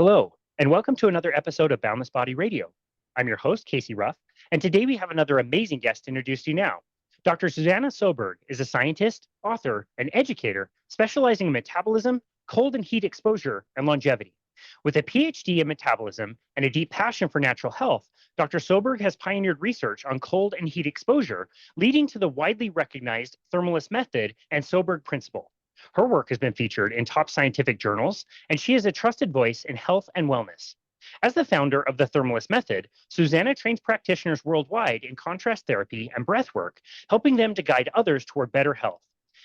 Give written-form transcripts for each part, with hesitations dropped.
Hello, and welcome to another episode of Boundless Body Radio. I'm your host, Casey Ruff, and today we have another amazing guest to introduce to you now. Dr. Susanna Søberg is a scientist, author, and educator specializing in metabolism, cold and heat exposure, and longevity. With a PhD in metabolism and a deep passion for natural health, Dr. Søberg has pioneered research on cold and heat exposure, leading to the widely recognized Thermalist Method and Søberg principle. Her work has been featured in top scientific journals, and she is a trusted voice in health and wellness. As the founder of the Thermalist Method, Susanna trains practitioners worldwide in contrast therapy and breathwork, helping them to guide others toward better health.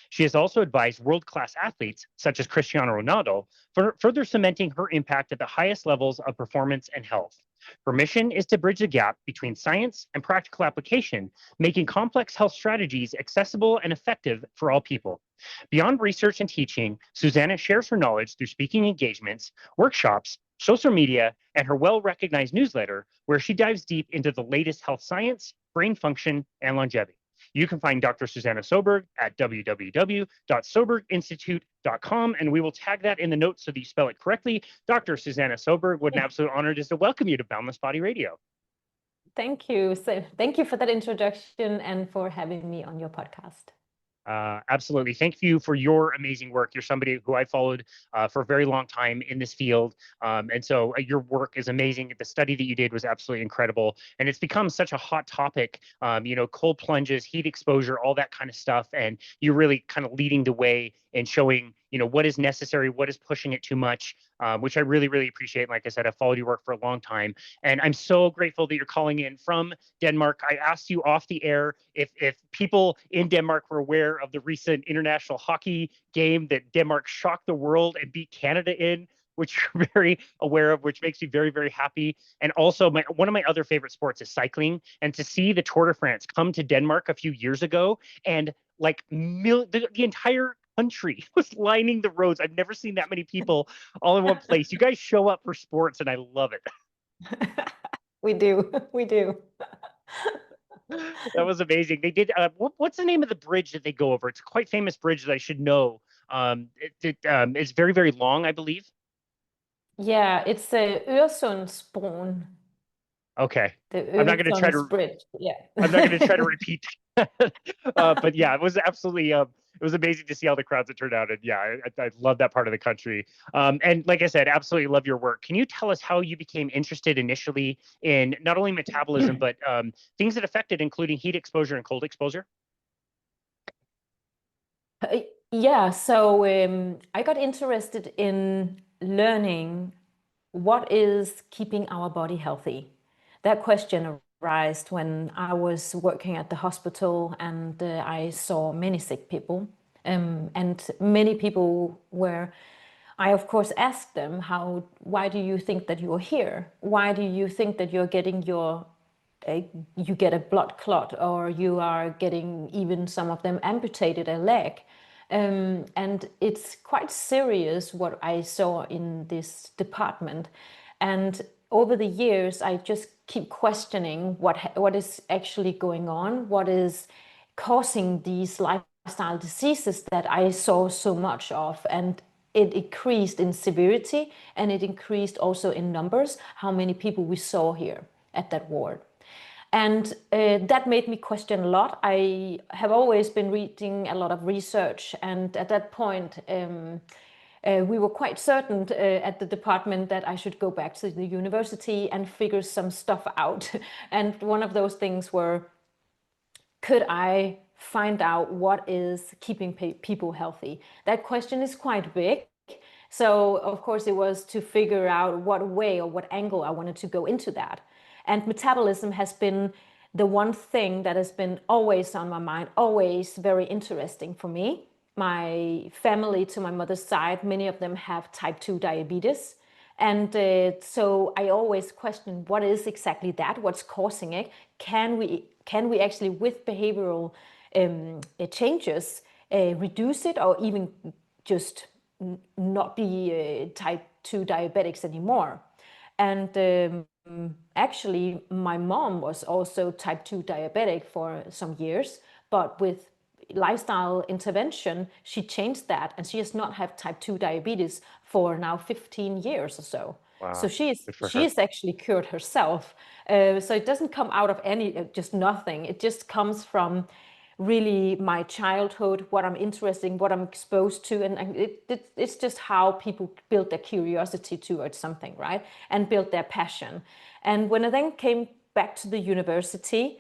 She has also advised world-class athletes, such as Cristiano Ronaldo, for further cementing her impact at the highest levels of performance and health. Her mission is to bridge the gap between science and practical application, making complex health strategies accessible and effective for all people. Beyond research and teaching, Susanna shares her knowledge through speaking engagements, workshops, social media, and her well-recognized newsletter, where she dives deep into the latest health science, brain function, and longevity. You can find Dr. Susanna Søberg at www.soberginstitute.com, and we will tag that in the notes so that you spell it correctly. Dr. Susanna Søberg, what an absolute honor it is to welcome you to Boundless Body Radio. Thank you. So thank you for that introduction and for having me on your podcast. Absolutely. Thank you for your amazing work. You're somebody who I followed for a very long time in this field. And so your work is amazing. The study that you did was absolutely incredible. And it's become such a hot topic, cold plunges, heat exposure, all that kind of stuff. And you're really kind of leading the way and showing, what is necessary, what is pushing it too much, which I really, really appreciate. Like I said, I've followed your work for a long time. And I'm so grateful that you're calling in from Denmark. I asked you off the air if people in Denmark were aware of the recent international hockey game that Denmark shocked the world and beat Canada in, which you're very aware of, which makes me very, very happy. And also, one of my other favorite sports is cycling. And to see the Tour de France come to Denmark a few years ago, and the entire country was lining the roads. I've never seen that many people all in one place. You guys show up for sports, and I love it. We do. That was amazing. They did. What's the name of the bridge that they go over? It's a quite famous bridge that I should know. It's very, very long, I believe. Yeah, it's the Øresundsbroen. Okay. I'm not going to try to bridge. Yeah. I'm not going to try to repeat. But yeah, it was absolutely. It was amazing to see all the crowds that turned out, and yeah, I love that part of the country. And like I said, absolutely love your work. Can you tell us how you became interested initially in not only metabolism but things that affected, including heat exposure and cold exposure? Yeah, so I got interested in learning what is keeping our body healthy. That question arose when I was working at the hospital, and I saw many sick people, and many people were. I of course asked them, why do you think that you're here? Why do you think that you're getting you get a blood clot, or you are getting, even some of them amputated a leg? And it's quite serious what I saw in this department. And over the years, I just keep questioning what is actually going on, what is causing these lifestyle diseases that I saw so much of. And it increased in severity, and it increased also in numbers, how many people we saw here at that ward. And that made me question a lot. I have always been reading a lot of research, and at that point, we were quite certain at the department that I should go back to the university and figure some stuff out. And one of those things were, could I find out what is keeping people healthy? That question is quite big. So of course it was to figure out what way or what angle I wanted to go into that. And metabolism has been the one thing that has been always on my mind, always very interesting for me. My family, to my mother's side, many of them have type 2 diabetes. And so I always question, what is exactly that? What's causing it? Can we actually, with behavioral changes, reduce it, or even just not be type 2 diabetics anymore? And actually, my mom was also type 2 diabetic for some years, but with lifestyle intervention, she changed that, and she has not had type 2 diabetes for now 15 years or so. So Wow. Good for she her. is actually cured herself. So it doesn't come out of any just nothing. It just comes from really my childhood, what I'm interested in, what I'm exposed to, and it's just how people build their curiosity towards something, right, and build their passion. And when I then came back to the university,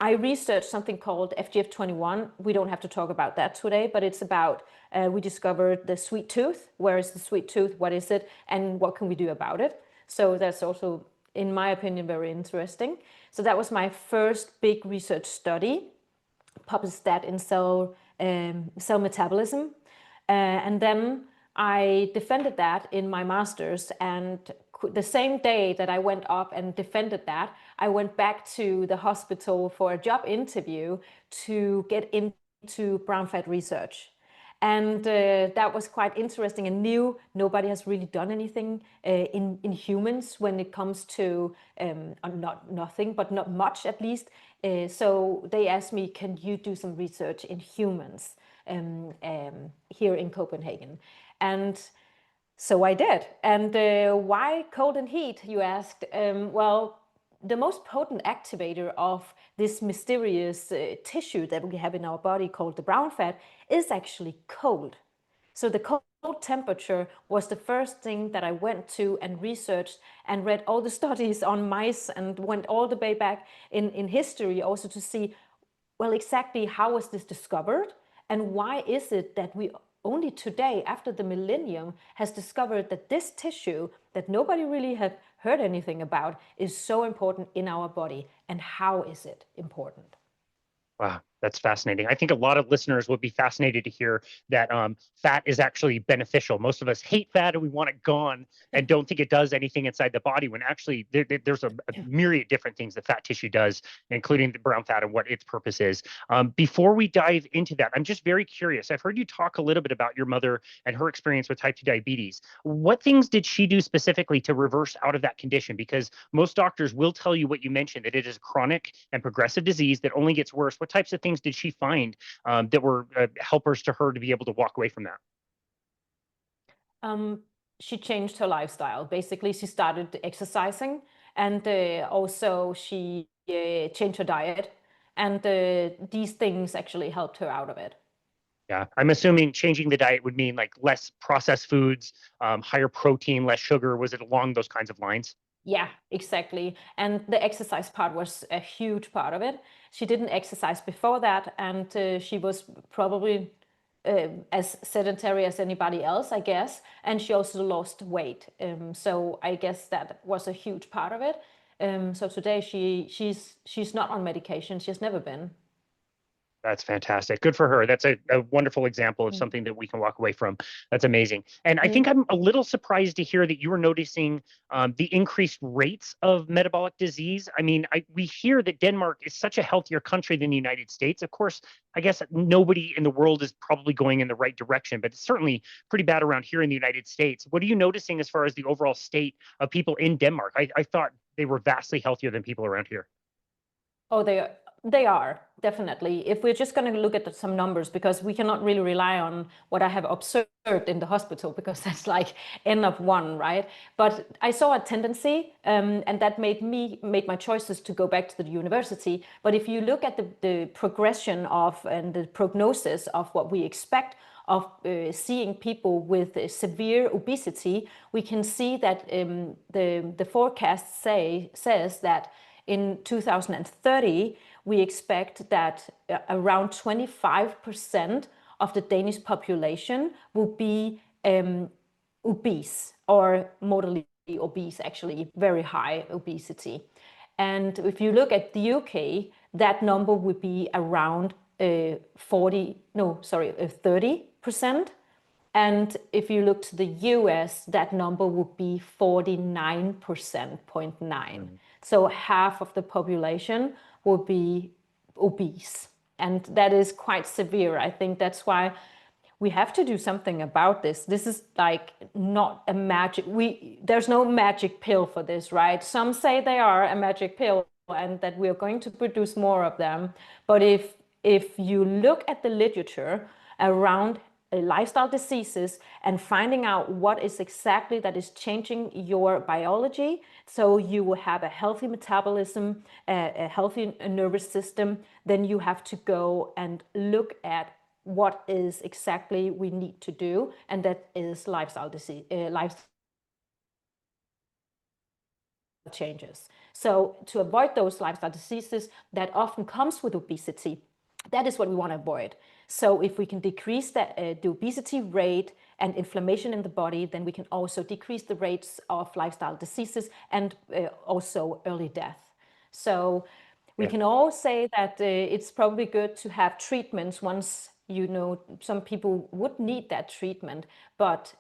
I researched something called FGF21. We don't have to talk about that today, but it's about we discovered the sweet tooth. Where is the sweet tooth? What is it? And what can we do about it? So that's also, in my opinion, very interesting. So that was my first big research study, published that in Cell Metabolism. And then I defended that in my master's, and the same day that I went up and defended that, I went back to the hospital for a job interview to get into brown fat research. And that was quite interesting and new. Nobody has really done anything in humans when it comes to not nothing, but not much at least. So they asked me, can you do some research in humans here in Copenhagen? And so I did. And why cold and heat, you asked? Well, the most potent activator of this mysterious tissue that we have in our body called the brown fat is actually cold. So the cold temperature was the first thing that I went to and researched and read all the studies on mice and went all the way back in history also to see, well, exactly how was this discovered and why is it that we only today, after the millennium, has discovered that this tissue that nobody really had heard anything about is so important in our body, and how is it important? Wow, that's fascinating. I think a lot of listeners would be fascinated to hear that fat is actually beneficial. Most of us hate fat and we want it gone and don't think it does anything inside the body, when actually there's a myriad of different things that fat tissue does, including the brown fat and what its purpose is. Before we dive into that, I'm just very curious. I've heard you talk a little bit about your mother and her experience with type 2 diabetes. What things did she do specifically to reverse out of that condition? Because most doctors will tell you what you mentioned, that it is a chronic and progressive disease that only gets worse. What types of things did she find that were helpers to her to be able to walk away from that? She changed her lifestyle. Basically, she started exercising, and also she changed her diet, and these things actually helped her out of it. Yeah, I'm assuming changing the diet would mean like less processed foods, higher protein, less sugar. Was it along those kinds of lines? Yeah, exactly. And the exercise part was a huge part of it. She didn't exercise before that, and she was probably as sedentary as anybody else, I guess. And she also lost weight. So I guess that was a huge part of it. So today she's not on medication. She's never been. That's fantastic. Good for her. That's a wonderful example of Mm. something that we can walk away from. That's amazing. And I Mm. think I'm a little surprised to hear that you were noticing the increased rates of metabolic disease. I mean, we hear that Denmark is such a healthier country than the United States. Of course, I guess nobody in the world is probably going in the right direction, but it's certainly pretty bad around here in the United States. What are you noticing as far as the overall state of people in Denmark? I thought they were vastly healthier than people around here. Oh, they are definitely. If we're just going to look at some numbers, because we cannot really rely on what I have observed in the hospital, because that's like N of one, right? But I saw a tendency, and that made my choices to go back to the university. But if you look at the progression of and the prognosis of what we expect of seeing people with severe obesity, we can see that the forecast says that in 2030, we expect that around 25% of the Danish population will be obese or moderately obese, actually, very high obesity. And if you look at the UK, that number would be around 30%. And if you look to the US, that number would be 49.9%. So half of the population would be obese. And that is quite severe. I think that's why we have to do something about this. This is like not a magic, there's no magic pill for this, right? Some say they are a magic pill and that we're going to produce more of them. But if you look at the literature around lifestyle diseases and finding out what is exactly that is changing your biology, so you will have a healthy metabolism, a healthy nervous system, then you have to go and look at what is exactly we need to do, and that is lifestyle disease, lifestyle changes. So to avoid those lifestyle diseases that often comes with obesity, that is what we want to avoid. So if we can decrease the obesity rate and inflammation in the body, then we can also decrease the rates of lifestyle diseases and also early death. So we can all say that it's probably good to have treatments once, you know, some people would need that treatment, but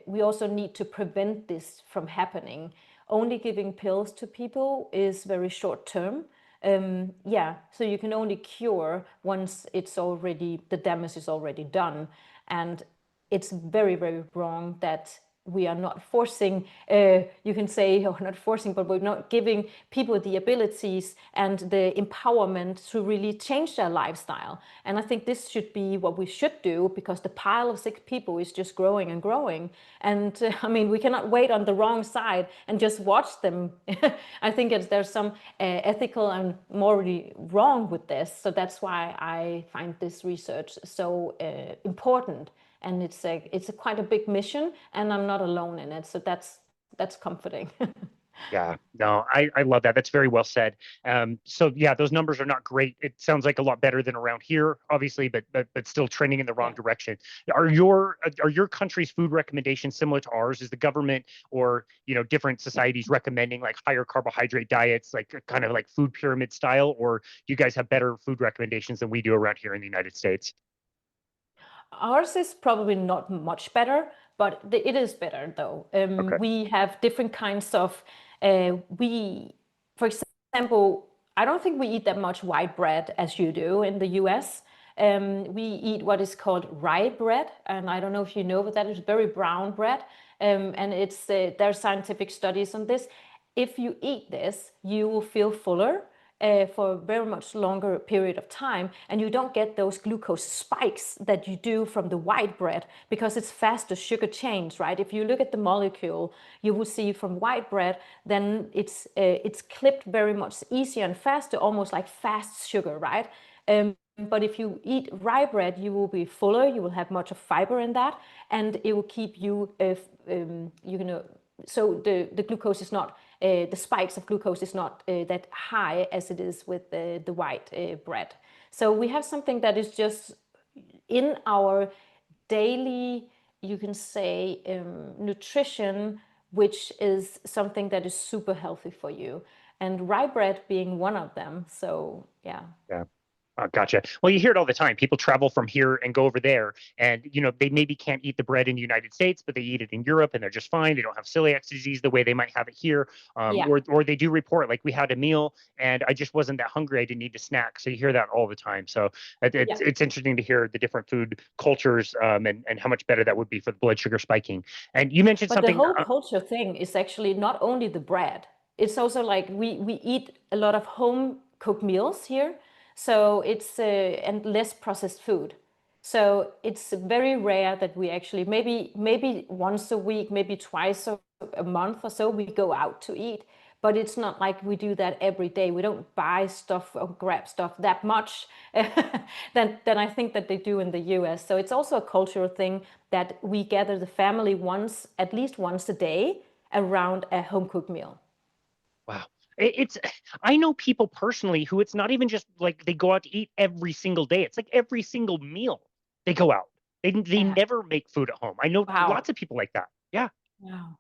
we also need to prevent this from happening. Only giving pills to people is very short term. So you can only cure once it's already, the damage is already done. And it's very, very wrong that we are not forcing, you can say, or not forcing, but we're not giving people the abilities and the empowerment to really change their lifestyle. And I think this should be what we should do, because the pile of sick people is just growing and growing. And I mean, we cannot wait on the wrong side and just watch them. I think there's some ethical and morally wrong with this. So that's why I find this research so important. And it's quite a big mission, and I'm not alone in it. So that's comforting. Yeah, no, I love that. That's very well said. So yeah, those numbers are not great. It sounds like a lot better than around here, obviously, but still trending in the wrong direction. Are your country's food recommendations similar to ours? Is the government or different societies recommending like higher carbohydrate diets, like kind of like food pyramid style, or do you guys have better food recommendations than we do around here in the United States? Ours is probably not much better, but it is better though. Okay. We have different kinds of, for example, I don't think we eat that much white bread as you do in the US. We eat what is called rye bread, and I don't know if you know, but that is very brown bread. And there are scientific studies on this. If you eat this, you will feel fuller for a very much longer period of time, and you don't get those glucose spikes that you do from the white bread, because it's faster sugar change, right? If you look at the molecule, you will see from white bread, then it's clipped very much easier and faster, almost like fast sugar, right? But if you eat rye bread, you will be fuller, you will have much of fiber in that, and it will keep you, so the glucose is not, the spikes of glucose is not that high as it is with the white bread. So we have something that is just in our daily, you can say, nutrition, which is something that is super healthy for you. And rye bread being one of them. So yeah. Yeah. Gotcha. Well, you hear it all the time. People travel from here and go over there, and they maybe can't eat the bread in the United States, but they eat it in Europe, and they're just fine. They don't have celiac disease the way they might have it here, Yeah. or they do report like we had a meal and I just wasn't that hungry. I didn't need a snack. So you hear that all the time. So it's interesting to hear the different food cultures and how much better that would be for the blood sugar spiking. And you mentioned But something. the whole culture thing is actually not only the bread. It's also like we eat a lot of home cooked meals here. So it's and less processed food. So it's very rare that we actually, maybe once a week, maybe twice a month or so, we go out to eat. But it's not like we do that every day. We don't buy stuff or grab stuff that much than I think that they do in the US. So it's also a cultural thing that we gather the family at least once a day around a home cooked meal. Wow. It's I know people personally who it's not even just like they go out to eat every single day. It's like every single meal they go out. They Yeah. never make food at home. I know Wow. lots of people like that. Yeah, Wow.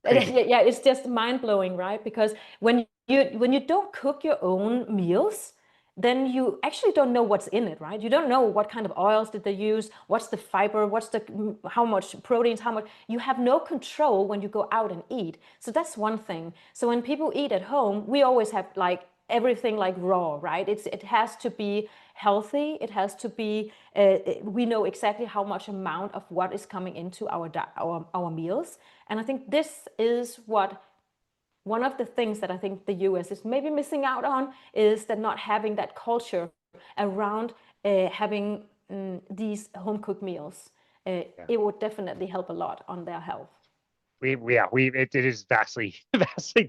crazy. Yeah, it's just mind blowing, right? Because when you don't cook your own meals, then you actually don't know what's in it, right? You don't know what kind of oils did they use, what's the fiber, how much proteins, how much. You have no control when you go out and eat. So that's one thing. So when people eat at home, we always have like everything like raw, right? It has to be healthy. It has to be. We know exactly how much amount of what is coming into our meals, and I think this is what one of the things that I think the US is maybe missing out on, is that not having that culture around having these home cooked meals, Yeah. it would definitely help a lot on their health. It is vastly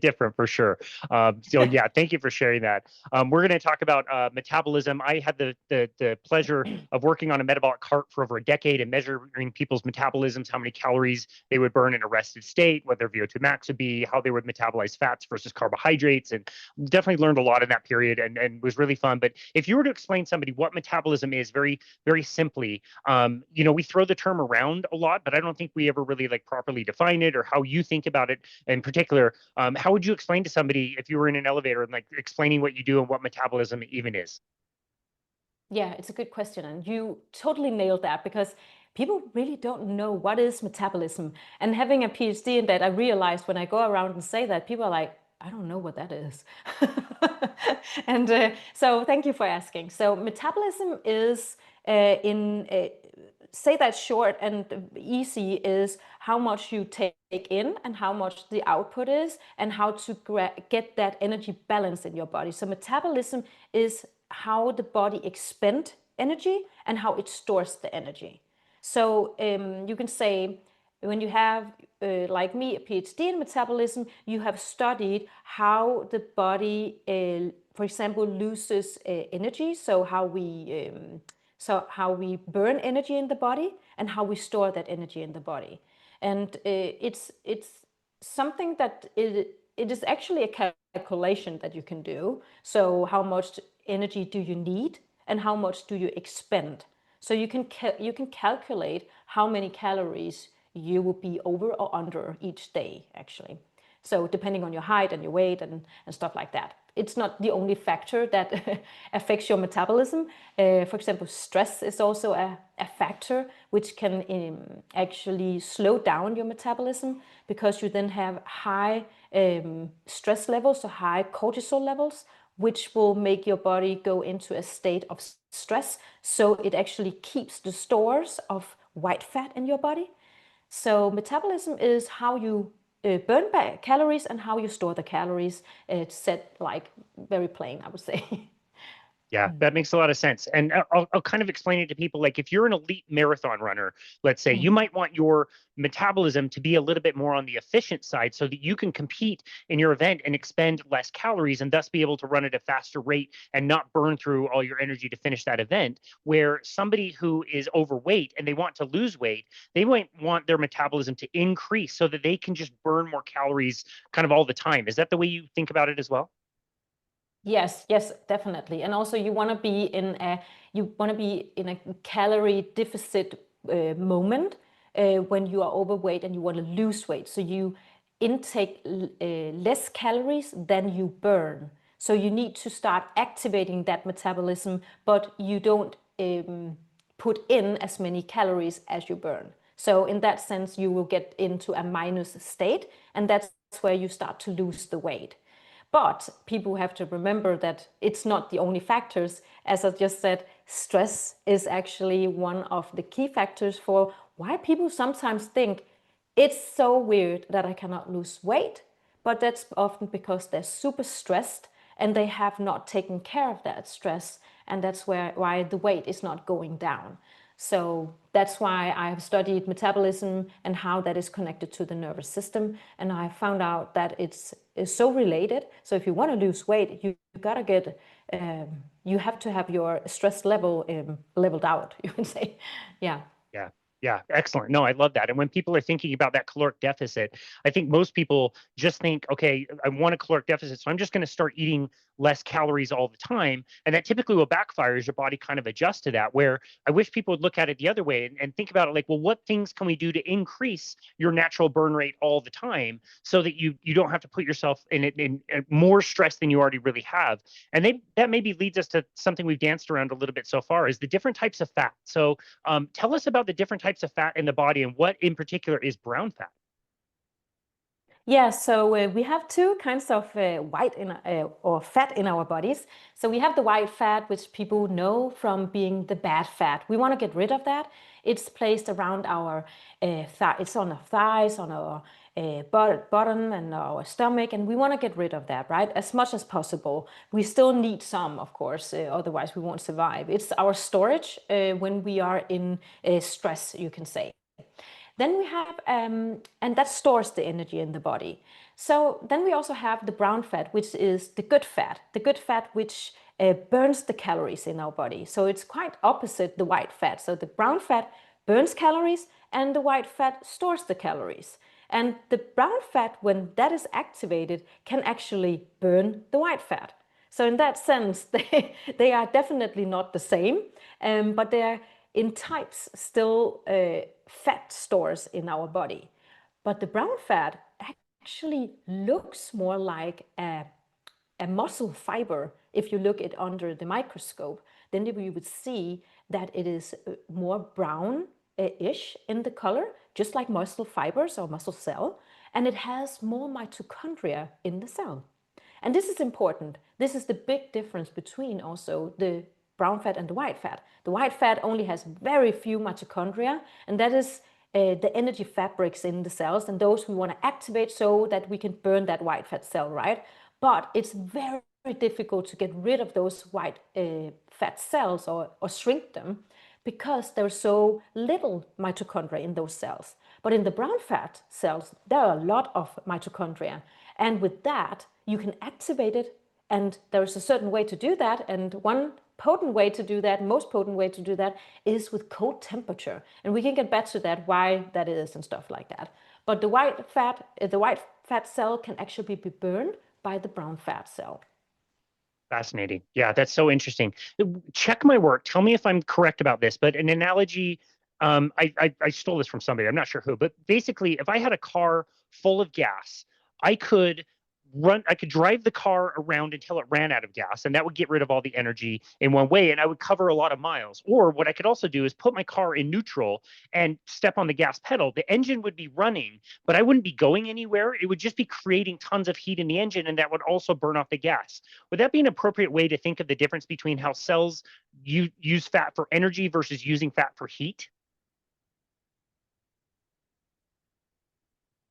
different for sure. So yeah, thank you for sharing that. We're going to talk about metabolism. I had the pleasure of working on a metabolic cart for over a decade and measuring people's metabolisms, how many calories they would burn in a rested state, what their VO2 max would be, how they would metabolize fats versus carbohydrates, and definitely learned a lot in that period and was really fun. But if you were to explain somebody what metabolism is very, very simply, we throw the term around a lot, but I don't think we ever really like properly define it or how you think about it in particular. How would you explain to somebody if you were in an elevator and like explaining what you do and what metabolism even is? Yeah, it's a good question. And you totally nailed that, because people really don't know what is metabolism. And having a PhD in that, I realized when I go around and say that, people are like, I don't know what that is. And so thank you for asking. So metabolism is say that short and easy, is how much you take in and how much the output is, and how to get that energy balance in your body. So metabolism is how the body expends energy and how it stores the energy. So you can say, when you have, like me, a PhD in metabolism, you have studied how the body, for example, loses energy. So how we burn energy in the body and how we store that energy in the body. And it's something that it is actually a calculation that you can do. So how much energy do you need and how much do you expend? So you can calculate how many calories you will be over or under each day, actually. So depending on your height and your weight and stuff like that. It's not the only factor that affects your metabolism. For example, stress is also a factor which can actually slow down your metabolism, because you then have high stress levels, so high cortisol levels, which will make your body go into a state of stress. So it actually keeps the stores of white fat in your body. So metabolism is how you burn calories and how you store the calories. It's said like very plain, I would say. Yeah, that makes a lot of sense. And I'll kind of explain it to people. Like if you're an elite marathon runner, let's say, you might want your metabolism to be a little bit more on the efficient side so that you can compete in your event and expend less calories and thus be able to run at a faster rate and not burn through all your energy to finish that event. Where somebody who is overweight and they want to lose weight, they might want their metabolism to increase so that they can just burn more calories kind of all the time. Is that the way you think about it as well? Yes, definitely. And also you want to be in a calorie deficit moment when you are overweight and you want to lose weight. So you intake less calories than you burn. So you need to start activating that metabolism, but you don't put in as many calories as you burn. So in that sense, you will get into a minus state, and that's where you start to lose the weight. But people have to remember that it's not the only factors. As I just said, stress is actually one of the key factors for why people sometimes think it's so weird that I cannot lose weight. But that's often because they're super stressed and they have not taken care of that stress. And that's why the weight is not going down. So that's why I have studied metabolism and how that is connected to the nervous system. And I found out that it's so related. So if you want to lose weight, you gotta you have to have your stress level leveled out, you can say. Yeah. Yeah. Yeah, excellent. No, I love that. And when people are thinking about that caloric deficit, I think most people just think, okay, I want a caloric deficit, so I'm just going to start eating less calories all the time. And that typically will backfire as your body kind of adjusts to that, where I wish people would look at it the other way and think about it like, well, what things can we do to increase your natural burn rate all the time so that you don't have to put yourself in more stress than you already really have? And that maybe leads us to something we've danced around a little bit so far, is the different types of fat. So tell us about the different types of fat in the body and what in particular is brown fat. Yeah, so we have two kinds of or fat in our bodies. So we have the white fat, which people know from being the bad fat. We want to get rid of that. It's placed around our it's on our thighs, on our bottom and our stomach, and we want to get rid of that, right? As much as possible. We still need some, of course, otherwise we won't survive. It's our storage when we are in stress, you can say. Then we have, and that stores the energy in the body. So then we also have the brown fat, which is the good fat which burns the calories in our body. So it's quite opposite the white fat. So the brown fat burns calories and the white fat stores the calories. And the brown fat, when that is activated, can actually burn the white fat. So in that sense, they are definitely not the same, but they are in types still fat stores in our body. But the brown fat actually looks more like a muscle fiber. If you look it under the microscope, then you would see that it is more brown-ish in the color, just like muscle fibers or muscle cell, and it has more mitochondria in the cell. And this is important. This is the big difference between also the brown fat and the white fat. The white fat only has very few mitochondria, and that is the energy fabrics in the cells, and those we want to activate so that we can burn that white fat cell, right? But it's very, very difficult to get rid of those white fat cells or shrink them, because there's so little mitochondria in those cells. But in the brown fat cells, there are a lot of mitochondria. And with that, you can activate it. And there's a certain way to do that. And one potent way to do that, most potent way to do that, is with cold temperature. And we can get back to that, why that is and stuff like that. But the white fat cell can actually be burned by the brown fat cell. Fascinating. Yeah, that's so interesting. Check my work. Tell me if I'm correct about this, but an analogy, I stole this from somebody, I'm not sure who, but basically if I had a car full of gas, I could drive the car around until it ran out of gas, and that would get rid of all the energy in one way, and I would cover a lot of miles. Or what I could also do is put my car in neutral and step on the gas pedal. The engine would be running, but I wouldn't be going anywhere. It would just be creating tons of heat in the engine, and that would also burn off the gas. Would that be an appropriate way to think of the difference between how cells use fat for energy versus using fat for heat?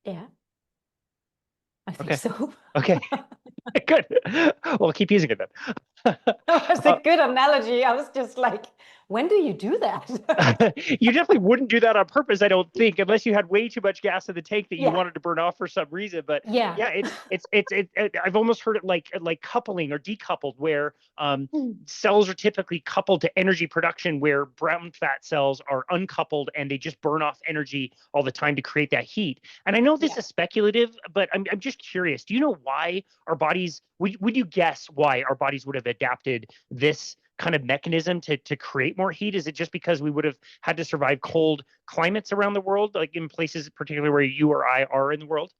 Yeah, I think Okay. so. Okay. Good. Well, I'll keep using it then. That was a good analogy. I was just like, when do you do that? You definitely wouldn't do that on purpose, I don't think, unless you had way too much gas in the tank that you Yeah. wanted to burn off for some reason. But Yeah. yeah, I've almost heard it like coupling or decoupled, where cells are typically coupled to energy production, where brown fat cells are uncoupled and they just burn off energy all the time to create that heat. And I know this is speculative, but I'm just curious. Do you know why our bodies, would you guess why our bodies would have adapted this kind of mechanism to create more heat? Is it just because we would have had to survive cold climates around the world, like in places particularly where you or I are in the world?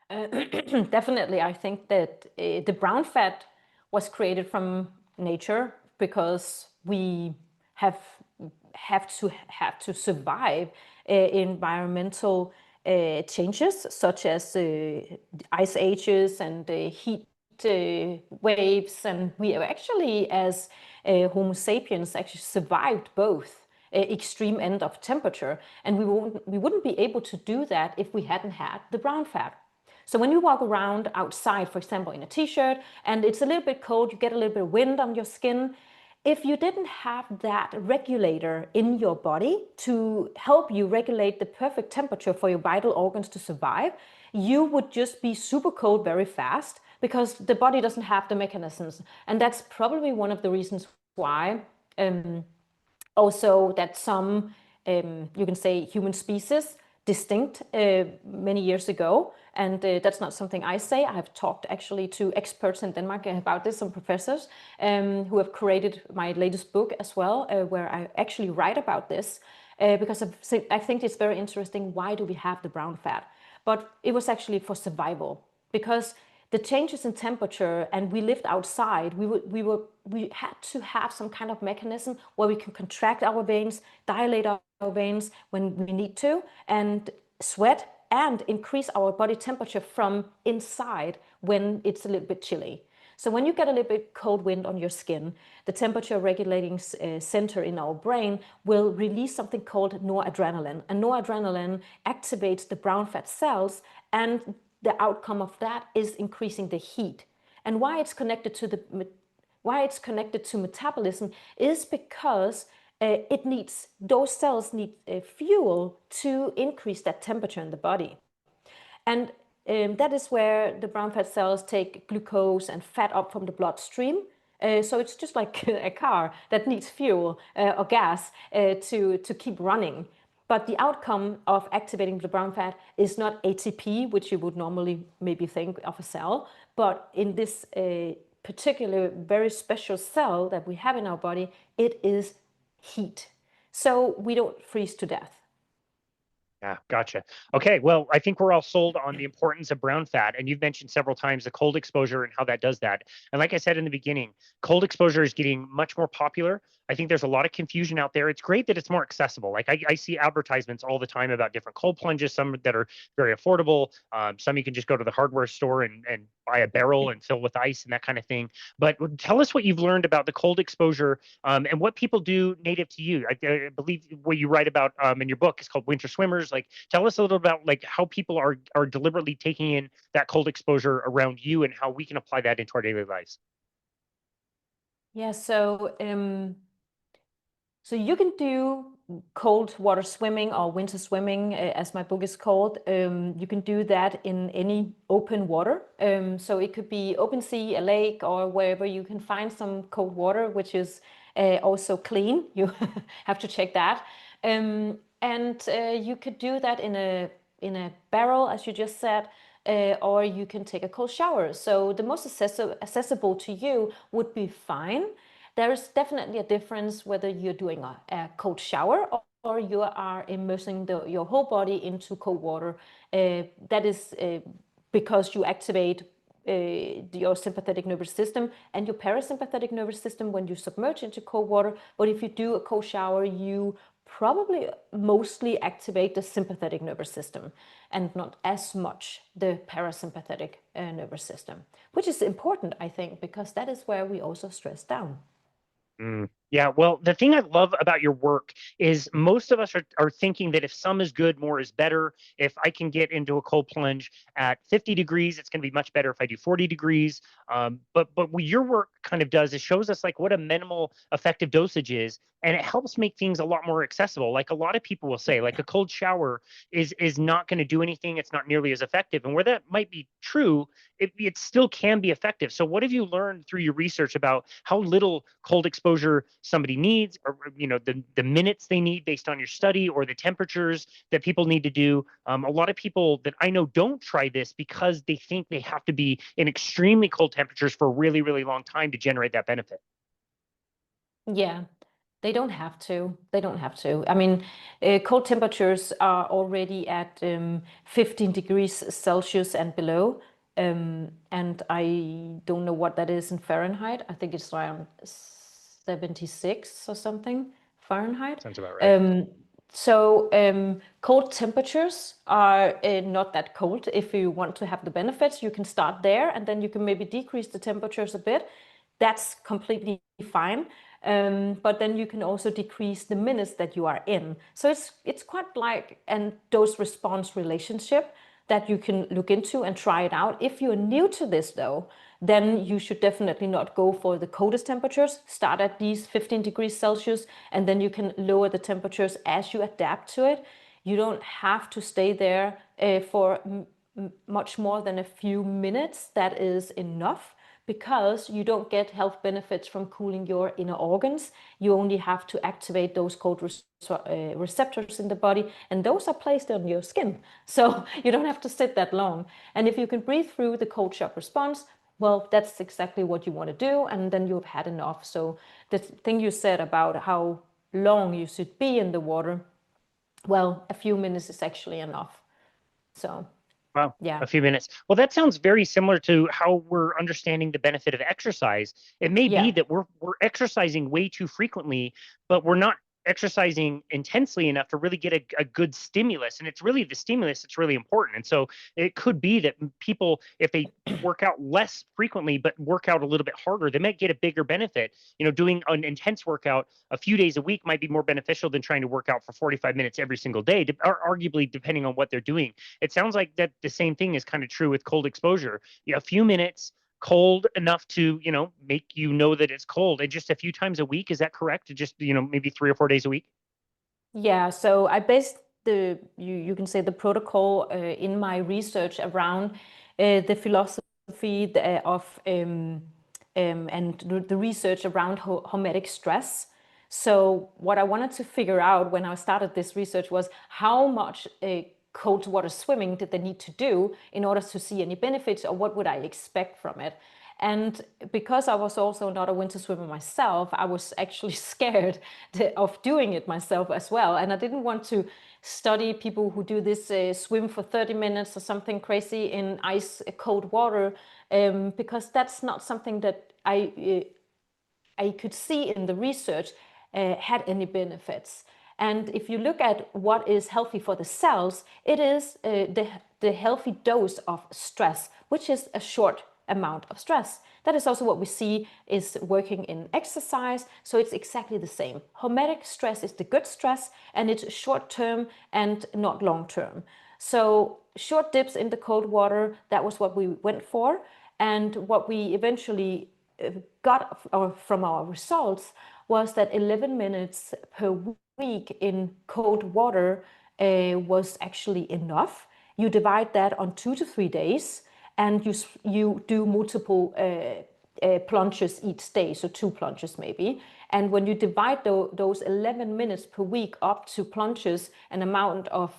Definitely, I think that the brown fat was created from nature because we have to survive environmental changes, such as ice ages and heat waves, and we have actually, as Homo sapiens, actually survived both extreme end of temperature, and we wouldn't be able to do that if we hadn't had the brown fat. So when you walk around outside, for example, in a t-shirt, and it's a little bit cold, you get a little bit of wind on your skin, if you didn't have that regulator in your body to help you regulate the perfect temperature for your vital organs to survive, you would just be super cold very fast, because the body doesn't have the mechanisms. And that's probably one of the reasons why also that some, you can say, human species distinct many years ago. And that's not something I say. I have talked actually to experts in Denmark about this, some professors who have created my latest book as well, where I actually write about this, because I think it's very interesting. Why do we have the brown fat? But it was actually for survival, because the changes in temperature, and we lived outside, we had to have some kind of mechanism where we can contract our veins, dilate our veins when we need to, and sweat and increase our body temperature from inside when it's a little bit chilly. So when you get a little bit cold wind on your skin, the temperature regulating center in our brain will release something called noradrenaline. And noradrenaline activates the brown fat cells, and the outcome of that is increasing the heat. And why it's connected to metabolism is because those cells need fuel to increase that temperature in the body. And that is where the brown fat cells take glucose and fat up from the bloodstream. So it's just like a car that needs fuel or gas to keep running. But the outcome of activating the brown fat is not ATP, which you would normally maybe think of a cell, but in this particular very special cell that we have in our body, it is heat. So we don't freeze to death. Yeah, gotcha. Okay, well, I think we're all sold on the importance of brown fat, and you've mentioned several times the cold exposure and how that does that. And like I said in the beginning, cold exposure is getting much more popular. I think there's a lot of confusion out there. It's great that it's more accessible. Like I see advertisements all the time about different cold plunges, some that are very affordable. Some you can just go to the hardware store and buy a barrel and fill with ice and that kind of thing. But tell us what you've learned about the cold exposure and what people do native to you. I believe what you write about in your book is called Winter Swimmers. Like, tell us a little about like how people are deliberately taking in that cold exposure around you and how we can apply that into our daily lives. Yeah, so you can do cold water swimming or winter swimming, as my book is called. You can do that in any open water. So it could be open sea, a lake, or wherever you can find some cold water, which is also clean. You have to check that. And you could do that in a barrel, as you just said, or you can take a cold shower. So the most accessible to you would be fine. There is definitely a difference whether you're doing a cold shower or you are immersing your whole body into cold water. That is because you activate your sympathetic nervous system and your parasympathetic nervous system when you submerge into cold water. But if you do a cold shower, you probably mostly activate the sympathetic nervous system and not as much the parasympathetic nervous system, which is important, I think, because that is where we also stress down. Yeah, well, the thing I love about your work is most of us are thinking that if some is good, more is better. If I can get into a cold plunge at 50 degrees, it's going to be much better if I do 40 degrees. But what your work kind of does is shows us like what a minimal effective dosage is, and it helps make things a lot more accessible. Like a lot of people will say, like a cold shower is not going to do anything. It's not nearly as effective. And where that might be true, it still can be effective. So what have you learned through your research about how little cold exposure somebody needs, or the minutes they need based on your study, or the temperatures that people need to do? A lot of people that I know don't try this because they think they have to be in extremely cold temperatures for a really, really long time to generate that benefit. Yeah, they don't have to. They don't have to. I mean, cold temperatures are already at 15 degrees Celsius and below. And I don't know what that is in Fahrenheit. I think it's around 76 or something Fahrenheit. Sounds about right. Cold temperatures are not that cold. If you want to have the benefits, you can start there, and then you can maybe decrease the temperatures a bit. That's completely fine. But then you can also decrease the minutes that you are in. So it's quite like a dose-response relationship that you can look into and try it out. If you're new to this though, then you should definitely not go for the coldest temperatures. Start at these 15 degrees Celsius, and then you can lower the temperatures as you adapt to it. You don't have to stay there for much more than a few minutes. That is enough, because you don't get health benefits from cooling your inner organs. You only have to activate those cold receptors in the body, and those are placed on your skin. So you don't have to sit that long. And if you can breathe through the cold shock response, well, that's exactly what you want to do, and then you've had enough. So the thing you said about how long you should be in the water, well, a few minutes is actually enough. So Wow, yeah. a few minutes. Well, that sounds very similar to how we're understanding the benefit of exercise. It may be that we're exercising way too frequently, but we're not exercising intensely enough to really get a good stimulus. And it's really the stimulus that's really important. And so it could be that people, if they work out less frequently but work out a little bit harder, they might get a bigger benefit. Doing an intense workout a few days a week might be more beneficial than trying to work out for 45 minutes every single day, or arguably depending on what they're doing. It sounds like that the same thing is kind of true with cold exposure. A few minutes cold enough to make that it's cold, and just a few times a week. Is that correct? Just maybe 3 or 4 days a week? Yeah, so I based you can say the protocol in my research around the philosophy of and the research around hormetic stress. So what I wanted to figure out when I started this research was how much cold water swimming did they need to do in order to see any benefits, or what would I expect from it? And because I was also not a winter swimmer myself, I was actually scared of doing it myself as well. And I didn't want to study people who do this swim for 30 minutes or something crazy in ice cold water, because that's not something that I could see in the research had any benefits. And if you look at what is healthy for the cells, it is the healthy dose of stress, which is a short amount of stress. That is also what we see is working in exercise. So it's exactly the same. Hormetic stress is the good stress, and it's short term and not long term. So short dips in the cold water, that was what we went for. And what we eventually got from our results was that 11 minutes per week in cold water was actually enough. You divide that on 2 to 3 days, and you do multiple plunges each day, so 2 plunges maybe. And when you divide those 11 minutes per week up to plunges, an amount of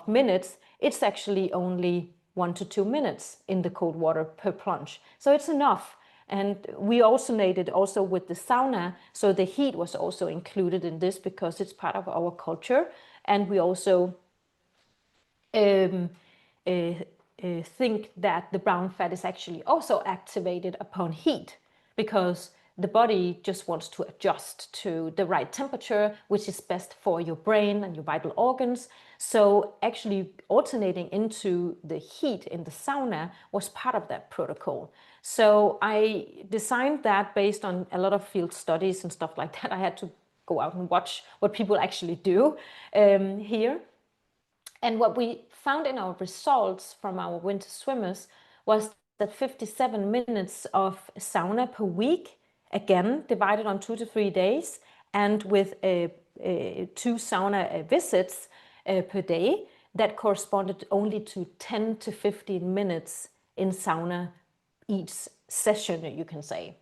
minutes, it's actually only 1 to 2 minutes in the cold water per plunge. So it's enough. And we alternated also with the sauna, so the heat was also included in this because it's part of our culture. And we also think that the brown fat is actually also activated upon heat, because the body just wants to adjust to the right temperature, which is best for your brain and your vital organs. So actually alternating into the heat in the sauna was part of that protocol. So I designed that based on a lot of field studies and stuff like that. I had to go out and watch what people actually do here. And what we found in our results from our winter swimmers was that 57 minutes of sauna per week, again, divided on 2 to 3 days, and with 2 sauna visits per day, that corresponded only to 10 to 15 minutes in sauna each session, you can say.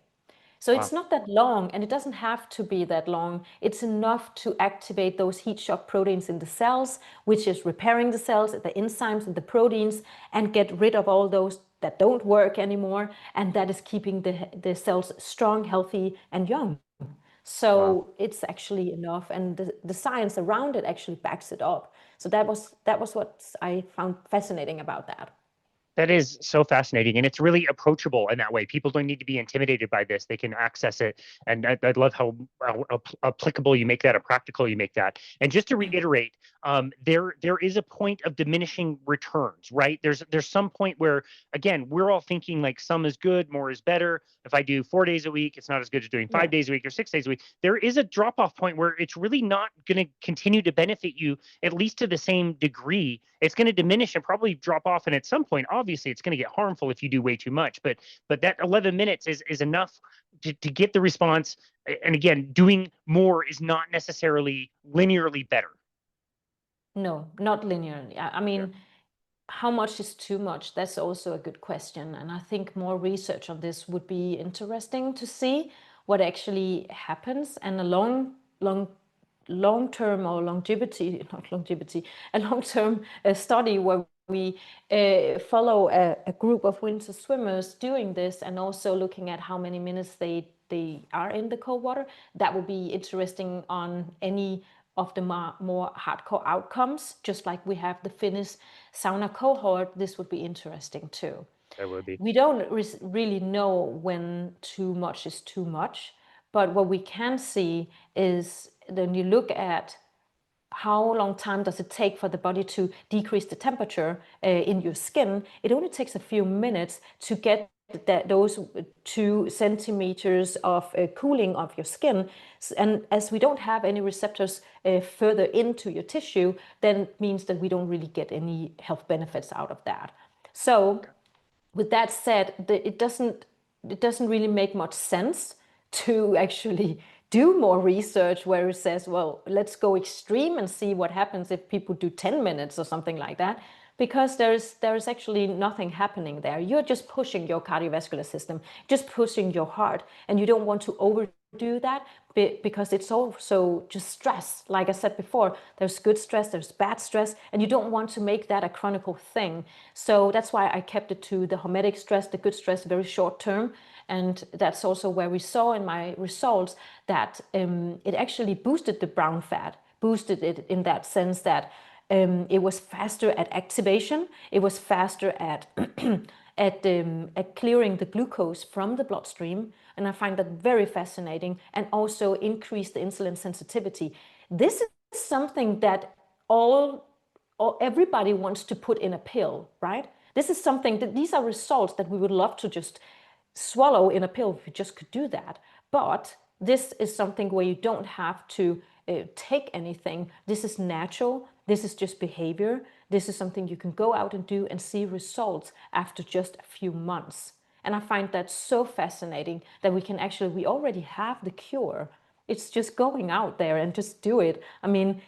So it's not that long, and it doesn't have to be that long. It's enough to activate those heat shock proteins in the cells, which is repairing the cells, the enzymes and the proteins, and get rid of all those that don't work anymore. And that is keeping the cells strong, healthy, and young. So it's actually enough, and the science around it actually backs it up. So that was what I found fascinating about that. That is so fascinating, and it's really approachable in that way. People don't need to be intimidated by this; they can access it. And I love how applicable you make that, or practical you make that. And just to reiterate, there is a point of diminishing returns, right? There's some point where, again, we're all thinking like some is good, more is better. If I do 4 days a week, it's not as good as doing 5 days a week or 6 days a week. There is a drop off point where it's really not going to continue to benefit you, at least to the same degree. It's going to diminish and probably drop off, and at some point, obviously, it's going to get harmful if you do way too much. But that 11 minutes is enough to get the response. And again, doing more is not necessarily linearly better. No, not linearly. I mean, how much is too much? That's also a good question. And I think more research on this would be interesting to see what actually happens. And a long-term or longevity, not longevity, a long-term study where we follow a group of winter swimmers doing this, and also looking at how many minutes they are in the cold water. That would be interesting on any of the more hardcore outcomes, just like we have the Finnish sauna cohort. This would be interesting too. That would be. We don't really know when too much is too much, But what we can see is then you look at how long time does it take for the body to decrease the temperature in your skin. It only takes a few minutes to get those 2 centimeters of cooling of your skin. And as we don't have any receptors further into your tissue, then it means that we don't really get any health benefits out of that. So with that said, it doesn't really make much sense to actually do more research where it says, well, let's go extreme and see what happens if people do 10 minutes or something like that, because there's actually nothing happening there. You're just pushing your cardiovascular system, just pushing your heart, and you don't want to overdo that because it's also just stress. Like I said before, there's good stress, there's bad stress, and you don't want to make that a chronic thing. So that's why I kept it to the hormetic stress, the good stress, very short term. And that's also where we saw in my results that it actually boosted the brown fat, boosted it in that sense that it was faster at activation, it was faster at at clearing the glucose from the bloodstream, and I find that very fascinating, and also increased the insulin sensitivity. This is something that everybody wants to put in a pill, right? This is something that these are results that we would love to just swallow in a pill if we just could do that. But this is something where you don't have to take anything. This is natural. This is just behavior. This is something you can go out and do and see results after just a few months. And I find that so fascinating that we already have the cure. It's just going out there and just do it. I mean,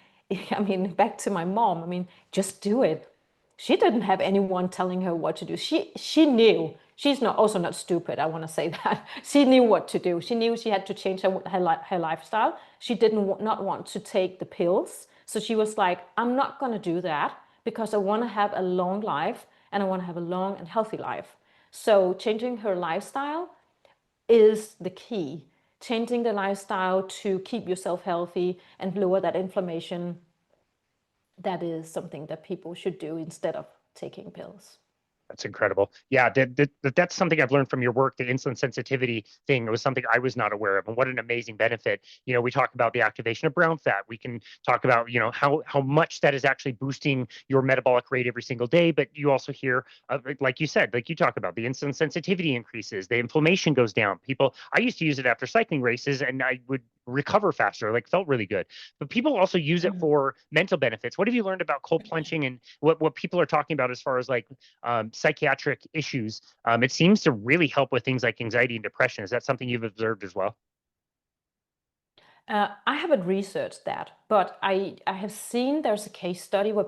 back to my mom, just do it. She didn't have anyone telling her what to do. She knew. She's also not stupid, I want to say that. She knew what to do. She knew she had to change her lifestyle. She not want to take the pills. So she was like, I'm not going to do that because I want to have a long life and I want to have a long and healthy life. So changing her lifestyle is the key. Changing the lifestyle to keep yourself healthy and lower that inflammation, that is something that people should do instead of taking pills. That's incredible. Yeah, that's something I've learned from your work. The insulin sensitivity thing, it was something I was not aware of, and what an amazing benefit. We talk about the activation of brown fat. We can talk about how much that is actually boosting your metabolic rate every single day. But you also hear, like you said, like you talk about, the insulin sensitivity increases, the inflammation goes down. I used to use it after cycling races, and I would recover faster, like felt really good. But people also use it for mental benefits. What have you learned about cold plunging and what people are talking about as far as like psychiatric issues? It seems to really help with things like anxiety and depression. Is that something you've observed as well? I haven't researched that, but I have seen there's a case study where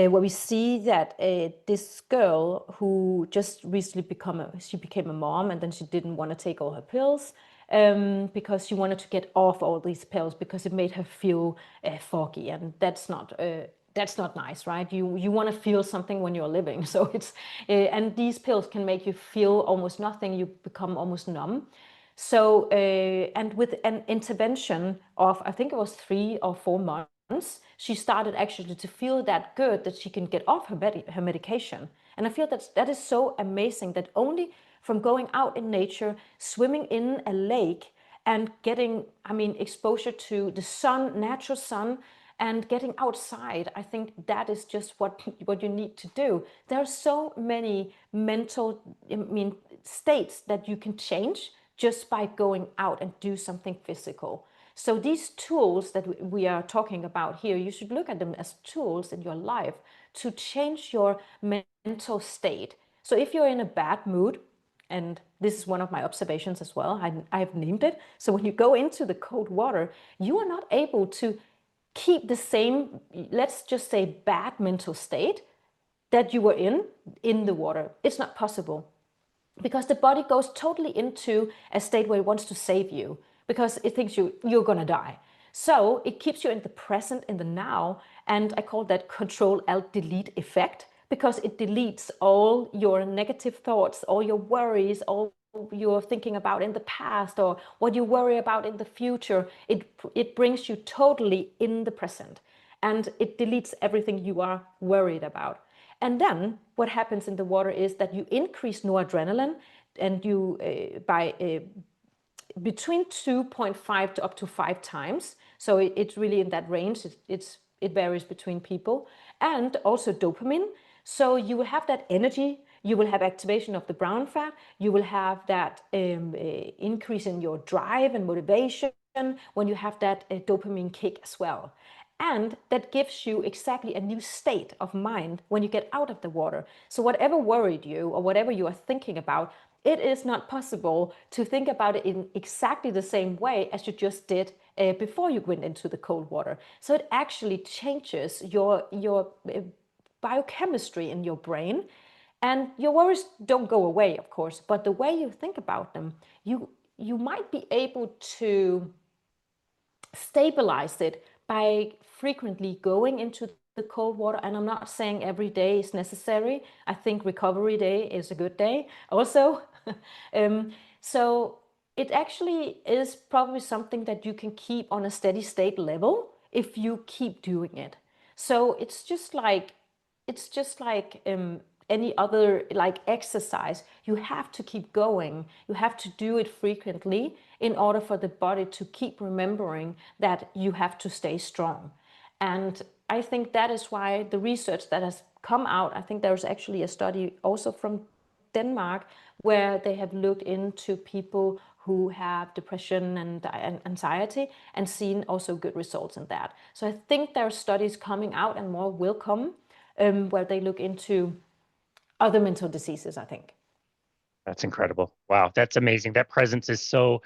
we see that this girl who just recently became a mom, and then she didn't want to take all her pills because she wanted to get off all these pills because it made her feel foggy, and that's not nice, right? You want to feel something when you're living. So and these pills can make you feel almost nothing. You become almost numb. So and with an intervention of, I think it was 3 or 4 months, she started actually to feel that good that she can get off her medication. And I feel that is so amazing, that only from going out in nature, swimming in a lake, and getting, exposure to the sun, natural sun, and getting outside, I think that is just what you need to do. There are so many mental states that you can change just by going out and do something physical. So these tools that we are talking about here, you should look at them as tools in your life to change your mental state. So if you're in a bad mood, and this is one of my observations as well, I've named it. So when you go into the cold water, you are not able to keep the same, let's just say, bad mental state that you were in the water. It's not possible, because the body goes totally into a state where it wants to save you because it thinks you're going to die. So it keeps you in the present, in the now, and I call that Control-Alt-Delete effect, because it deletes all your negative thoughts, all your worries, all you're thinking about in the past, or what you worry about in the future. It brings you totally in the present, and it deletes everything you are worried about. And then what happens in the water is that you increase noradrenaline, and you between 2.5 to up to 5 times. So it's really in that range. It varies between people. And also dopamine. So you will have that energy, you will have activation of the brown fat, you will have that increase in your drive and motivation when you have that dopamine kick as well. And that gives you exactly a new state of mind when you get out of the water. So whatever worried you or whatever you are thinking about, it is not possible to think about it in exactly the same way as you just did before you went into the cold water. So it actually changes your biochemistry in your brain, and your worries don't go away, of course, but the way you think about them, you might be able to stabilize it by frequently going into the cold water. And I'm not saying every day is necessary. I think recovery day is a good day also. So it actually is probably something that you can keep on a steady state level if you keep doing it. So it's just like any other like exercise. You have to keep going. You have to do it frequently in order for the body to keep remembering that you have to stay strong. And I think that is why the research that has come out, I think there's actually a study also from Denmark where they have looked into people who have depression and anxiety and seen also good results in that. So I think there are studies coming out, and more will come, where they look into other mental diseases, I think. That's incredible. Wow, that's amazing. That presence is so,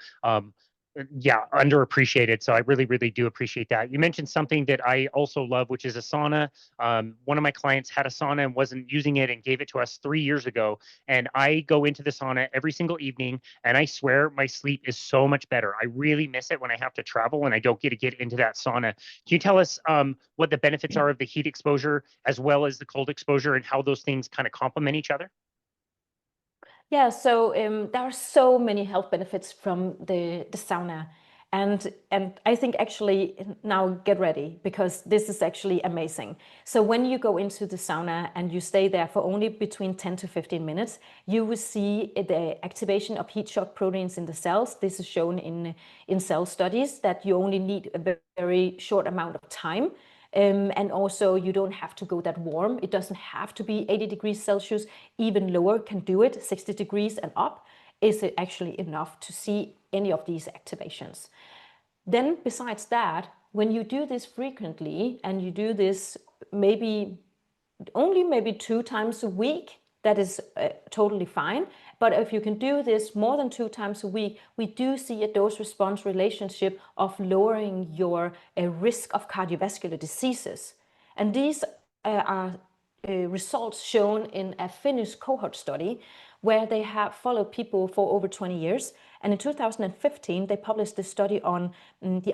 yeah, underappreciated. So I really, really do appreciate that. You mentioned something that I also love, which is a sauna. One of my clients had a sauna and wasn't using it and gave it to us 3 years ago. And I go into the sauna every single evening, and I swear my sleep is so much better. I really miss it when I have to travel and I don't get to get into that sauna. Can you tell us what the benefits are of the heat exposure as well as the cold exposure and how those things kind of complement each other? Yeah, so there are so many health benefits from the sauna. And I think actually now get ready, because this is actually amazing. So when you go into the sauna and you stay there for only between 10 to 15 minutes, you will see the activation of heat shock proteins in the cells. This is shown in cell studies that you only need a very short amount of time. And also you don't have to go that warm. It doesn't have to be 80 degrees Celsius. Even lower can do it. 60 degrees and up is actually enough to see any of these activations. Then besides that, when you do this frequently and you do this maybe 2 times a week, that is totally fine. But if you can do this more than 2 times a week, we do see a dose-response relationship of lowering your risk of cardiovascular diseases. And these are results shown in a Finnish cohort study where they have followed people for over 20 years. And in 2015, they published this study on the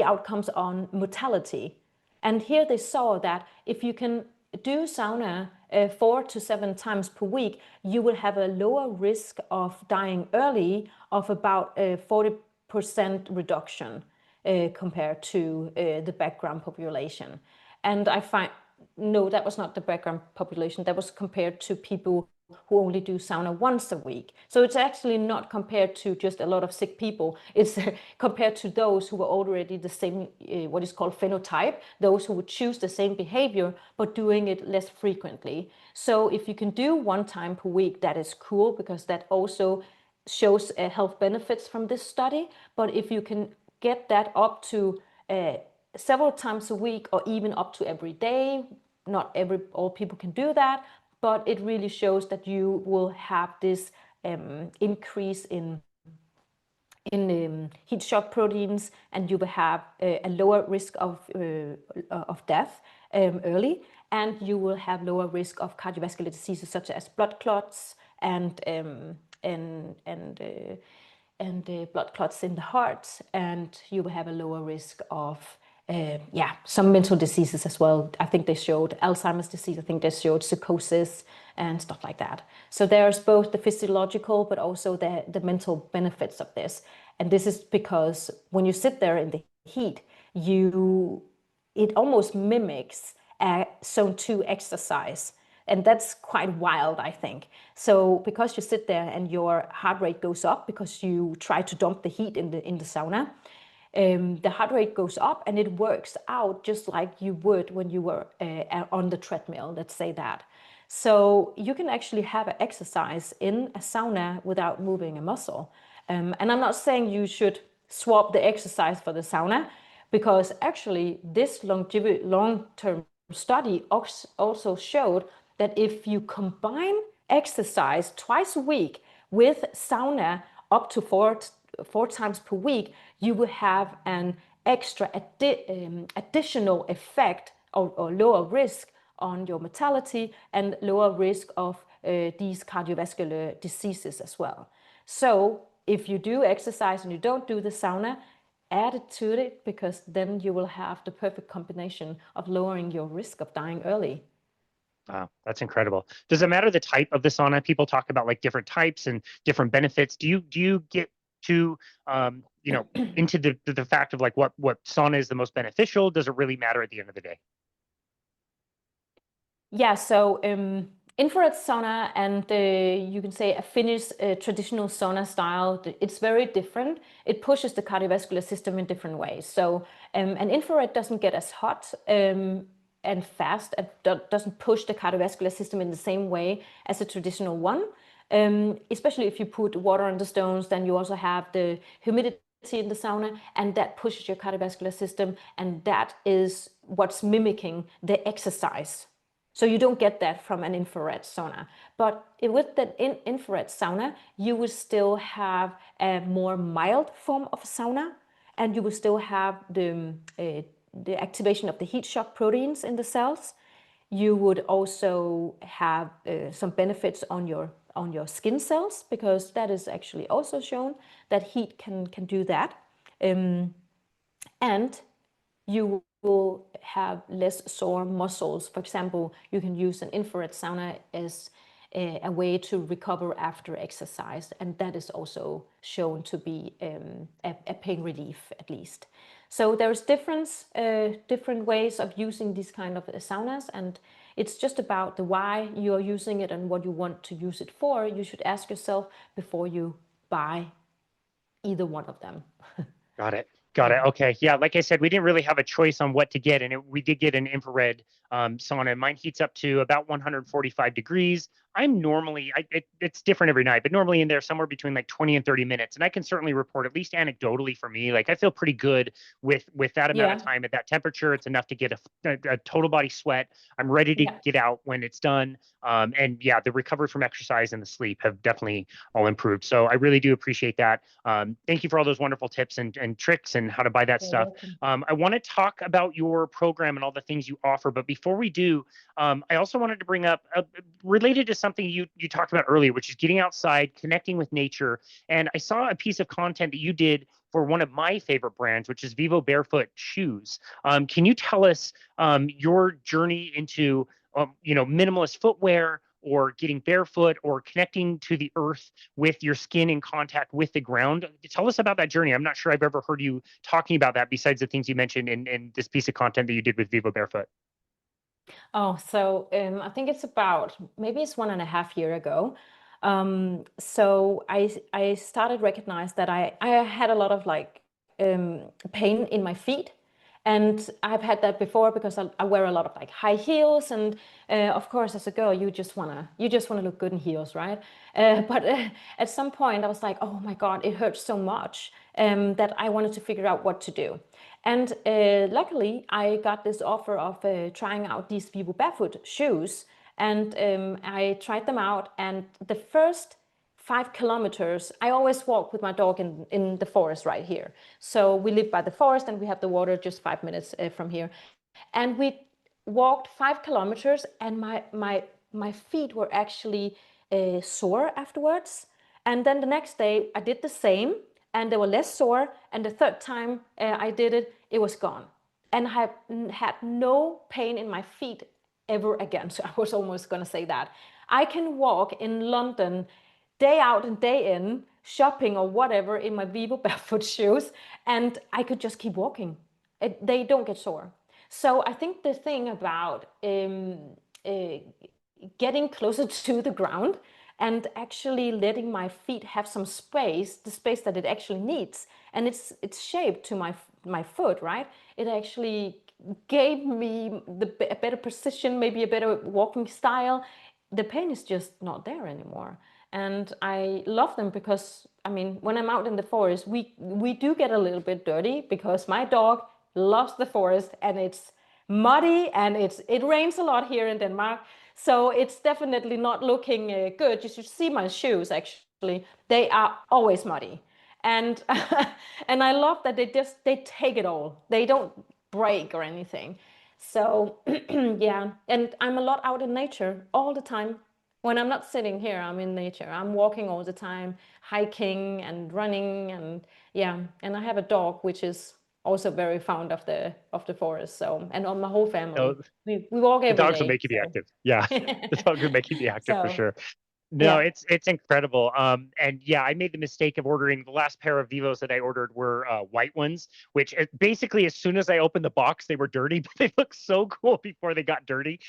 outcomes on mortality. And here they saw that if you can do sauna 4 to 7 times per week, you will have a lower risk of dying early of about a 40% reduction compared to the background population. And I find, no, that was not the background population. That was compared to people who only do sauna once a week. So it's actually not compared to just a lot of sick people. It's compared to those who were already the same, what is called phenotype, those who would choose the same behavior, but doing it less frequently. So if you can do 1 time per week, that is cool, because that also shows health benefits from this study. But if you can get that up to several times a week, or even up to every day, not all people can do that, but it really shows that you will have this increase in heat shock proteins, and you will have a lower risk of death early, and you will have lower risk of cardiovascular diseases such as blood clots and blood clots in the heart, and you will have a lower risk of some mental diseases as well. I think they showed Alzheimer's disease. I think they showed psychosis and stuff like that. So there's both the physiological, but also the mental benefits of this. And this is because when you sit there in the heat, it almost mimics a zone 2 exercise. And that's quite wild, I think. So because you sit there and your heart rate goes up because you try to dump the heat in the sauna, the heart rate goes up and it works out just like you would when you were on the treadmill, let's say that. So you can actually have an exercise in a sauna without moving a muscle. And I'm not saying you should swap the exercise for the sauna, because actually this long-term study also showed that if you combine exercise twice a week with sauna up to four times per week, you will have an extra additional effect or lower risk on your mortality and lower risk of these cardiovascular diseases as well. So if you do exercise and you don't do the sauna, add it to it, because then you will have the perfect combination of lowering your risk of dying early. Wow, that's incredible. Does it matter the type of the sauna? People talk about like different types and different benefits. Do you get to into the fact of like what sauna is the most beneficial? Does it really matter at the end of the day? Yeah, so infrared sauna and you can say a Finnish traditional sauna style, it's very different. It pushes the cardiovascular system in different ways. So an infrared doesn't get as hot and fast, and doesn't push the cardiovascular system in the same way as a traditional one. Especially if you put water on the stones, then you also have the humidity in the sauna, and that pushes your cardiovascular system, and that is what's mimicking the exercise. So you don't get that from an infrared sauna. But with that infrared sauna, you will still have a more mild form of sauna, and you will still have the activation of the heat shock proteins in the cells. You would also have some benefits on your skin cells, because that is actually also shown that heat can do that. And you will have less sore muscles. For example, you can use an infrared sauna as a way to recover after exercise, and that is also shown to be a pain relief, at least. So there's different ways of using these kind of saunas, and it's just about the why you're using it and what you want to use it for. You should ask yourself before you buy either one of them. Got it. Got it. Okay. Yeah. Like I said, we didn't really have a choice on what to get, and we did get an infrared sauna. Mine heats up to about 145 degrees. I'm normally, it's different every night, but normally in there somewhere between like 20 and 30 minutes. And I can certainly report, at least anecdotally for me, like I feel pretty good with that amount of time at that temperature. It's enough to get a total body sweat. I'm ready to get out when it's done. And yeah, the recovery from exercise and the sleep have definitely all improved. So I really do appreciate that. Thank you for all those wonderful tips and tricks and how to buy that stuff. I want to talk about your program and all the things you offer, but before we do, I also wanted to bring up related to something you talked about earlier, which is getting outside, connecting with nature. And I saw a piece of content that you did for one of my favorite brands, which is Vivo Barefoot shoes. Can you tell us your journey into minimalist footwear, or getting barefoot, or connecting to the earth with your skin in contact with the ground? Tell us about that journey. I'm not sure I've ever heard you talking about that besides the things you mentioned in this piece of content that you did with Vivo Barefoot. Oh, so I think it's about, maybe it's 1.5 years ago. So I started recognize that I had a lot of like pain in my feet. And I've had that before because I wear a lot of like high heels, and of course, as a girl, you just wanna look good in heels, right? But at some point, I was like, oh my God, it hurts so much that I wanted to figure out what to do. And luckily, I got this offer of trying out these Vivo Barefoot shoes, and I tried them out. And the first 5 kilometers, I always walk with my dog in the forest right here. So we live by the forest, and we have the water just 5 minutes from here. And we walked 5 kilometers, and my feet were actually sore afterwards. And then the next day I did the same, and they were less sore. And the third time I did it, it was gone. And I had no pain in my feet ever again. So I was almost going to say that. I can walk in London day out and day in, shopping or whatever, in my Vivo Barefoot shoes, and I could just keep walking. They don't get sore. So I think the thing about getting closer to the ground and actually letting my feet have some space, the space that it actually needs. And it's shaped to my foot, right? It actually gave me a better precision, maybe a better walking style. The pain is just not there anymore. And I love them because, I mean, when I'm out in the forest, we do get a little bit dirty because my dog loves the forest, and it's muddy, and it rains a lot here in Denmark. So it's definitely not looking good. You should see my shoes, actually. They are always muddy. And and I love that they take it all. They don't break or anything. So yeah, and I'm a lot out in nature all the time. When I'm not sitting here, I'm in nature. I'm walking all the time, hiking and running, and yeah. And I have a dog which is also very fond of the forest. So, and on my whole family, So we walk the every dogs will day. make you be So active. Yeah, the dogs will make you be active for so sure. No, yeah. it's incredible. And yeah, I made the mistake of ordering the last pair of Vivos that I ordered were white ones, which basically as soon as I opened the box, they were dirty, but they looked so cool before they got dirty.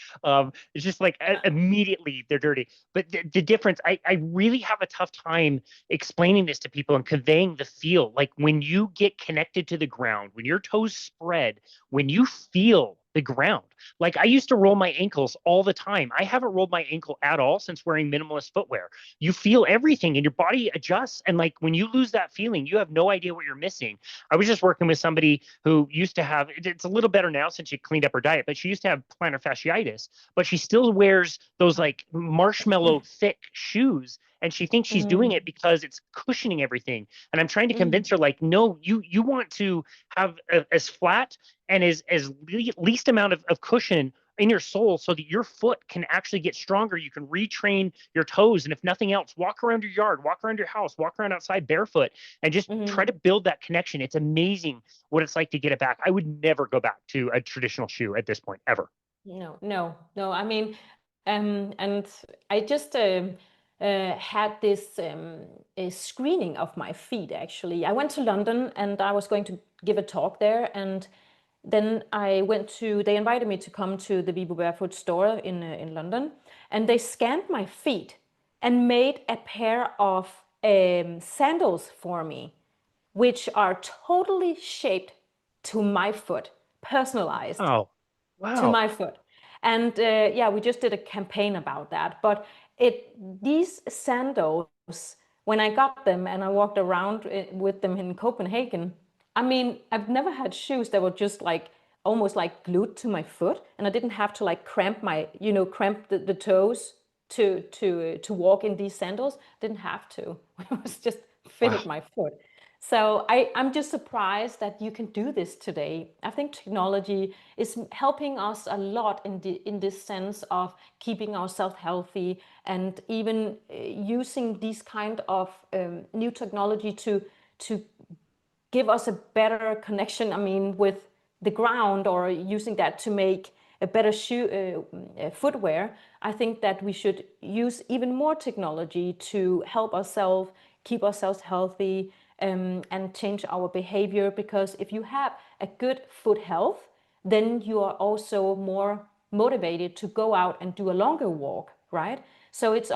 It's just like immediately they're dirty. But the difference, I really have a tough time explaining this to people and conveying the feel. Like when you get connected to the ground, when your toes spread, when you feel the ground. Like I used to roll my ankles all the time. I haven't rolled my ankle at all since wearing minimalist footwear. You feel everything and your body adjusts. And like when you lose that feeling, you have no idea what you're missing. I was just working with somebody who used to have, it's a little better now since she cleaned up her diet, but she used to have plantar fasciitis, but she still wears those like marshmallow thick shoes. And she thinks she's doing it Mm, because it's cushioning everything. And I'm trying to convince mm, her, like, no, you want to have as flat and as least amount of cushion in your sole so that your foot can actually get stronger. You can retrain your toes. And if nothing else, walk around your yard, walk around your house, walk around outside barefoot, and just try mm. to build that connection. It's amazing what it's like to get it back. I would never go back to a traditional shoe at this point, ever. No, no, no. I mean, and I just had this a screening of my feet, actually. I went to London and I was going to give a talk there. And then they invited me to come to the Vivo Barefoot store in London. And they scanned my feet and made a pair of sandals for me, which are totally shaped to my foot, personalized Oh, to wow. my foot. And yeah, we just did a campaign about that. But these sandals, when I got them and I walked around with them in Copenhagen, I mean, I've never had shoes that were just like almost like glued to my foot, and I didn't have to like cramp the toes to walk in these sandals. Didn't have to. It was just Wow. fitted my foot. So I'm just surprised that you can do this today. I think technology is helping us a lot in this sense of keeping ourselves healthy, and even using these kind of new technology to give us a better connection. I mean, with the ground, or using that to make a better footwear. I think that we should use even more technology to help ourselves keep ourselves healthy, and change our behavior. Because if you have a good foot health, then you are also more motivated to go out and do a longer walk, right? So it's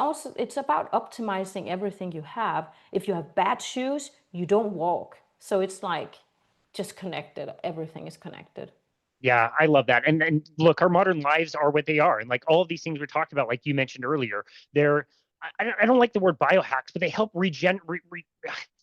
about optimizing everything you have. If you have bad shoes, you don't walk. So it's like just connected. Everything is connected. Yeah, I love that. And look, our modern lives are what they are. And like all of these things we talked about, like you mentioned earlier, they're I don't like the word biohacks, but they help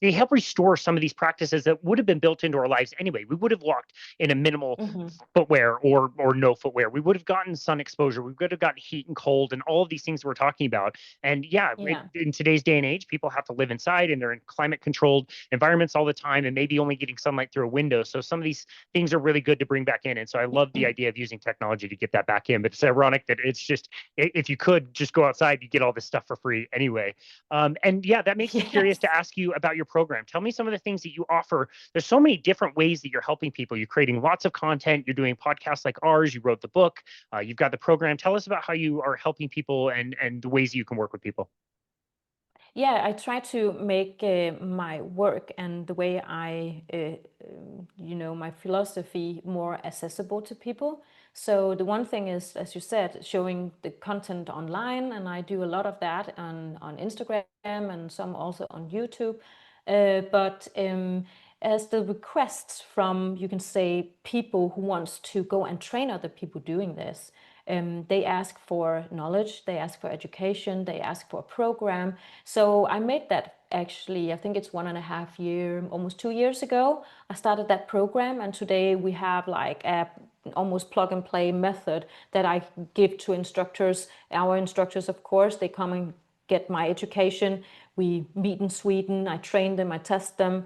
they help restore some of these practices that would have been built into our lives anyway. We would have walked in a minimal Mm-hmm. footwear or no footwear. We would have gotten sun exposure. We would have gotten heat and cold and all of these things we're talking about. And yeah, Yeah. in today's day and age, people have to live inside and they're in climate controlled environments all the time and maybe only getting sunlight through a window. So some of these things are really good to bring back in. And so I love the idea of using technology to get that back in. But it's ironic that it's just, if you could just go outside, you get all this stuff for free anyway. And yeah, that makes me curious Yes. to ask you about your program. Tell me some of the things that you offer. There's so many different ways that you're helping people. You're creating lots of content. You're doing podcasts like ours. You wrote the book. You've got the program. Tell us about how you are helping people and the ways you can work with people. Yeah, I try to make my work and the way my philosophy more accessible to people. So the one thing is, as you said, showing the content online, and I do a lot of that on Instagram and some also on YouTube. But as the requests from, you can say, people who wants to go and train other people doing this, they ask for knowledge, they ask for education, they ask for a program. So I made that actually, I think it's 1.5 years, almost 2 years ago. I started that program, and today we have like a almost plug and play method that I give to instructors. Our instructors, of course, they come and get my education. We meet in Sweden, I train them, I test them,